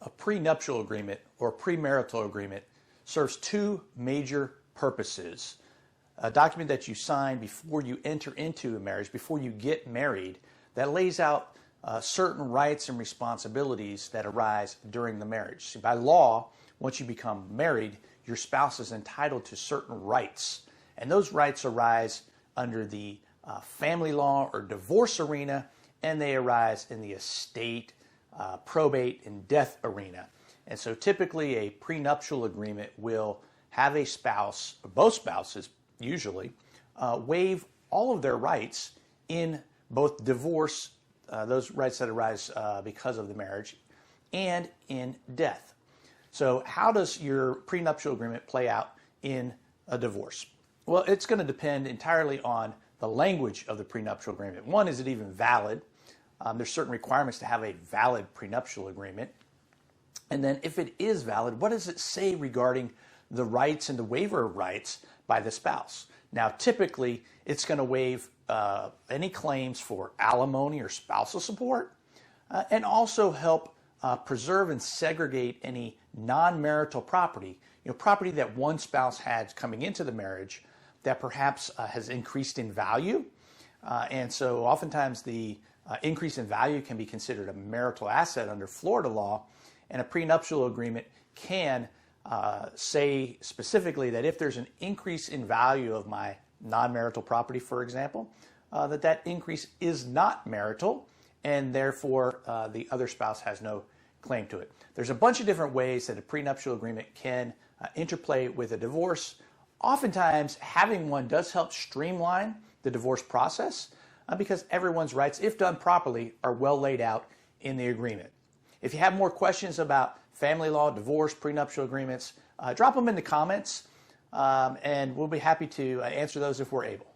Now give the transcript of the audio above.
A prenuptial agreement or premarital agreement serves two major purposes. A document that you sign before you enter into a marriage, before you get married, that lays out certain rights and responsibilities that arise during the marriage. See, by law, once you become married, your spouse is entitled to certain rights, and those rights arise under the family law or divorce arena, and they arise in the estate, probate, and death arena. And so typically a prenuptial agreement will have a spouse, or both spouses usually, waive all of their rights in both divorce, those rights that arise because of the marriage, and in death. So how does your prenuptial agreement play out in a divorce? Well, it's going to depend entirely on the language of the prenuptial agreement. One, is it even valid? There's certain requirements to have a valid prenuptial agreement. And then if it is valid, what does it say regarding the rights and the waiver of rights by the spouse? Now, typically, it's going to waive any claims for alimony or spousal support, and also help preserve and segregate any non-marital property, property that one spouse had coming into the marriage that perhaps has increased in value. And so oftentimes the increase in value can be considered a marital asset under Florida law, and a prenuptial agreement can say specifically that if there's an increase in value of my non-marital property, for example, that increase is not marital, and therefore the other spouse has no claim to it. There's a bunch of different ways that a prenuptial agreement can interplay with a divorce. Oftentimes, having one does help streamline the divorce process because everyone's rights, if done properly, are well laid out in the agreement. If you have more questions about family law, divorce, prenuptial agreements, drop them in the comments, and we'll be happy to answer those if we're able.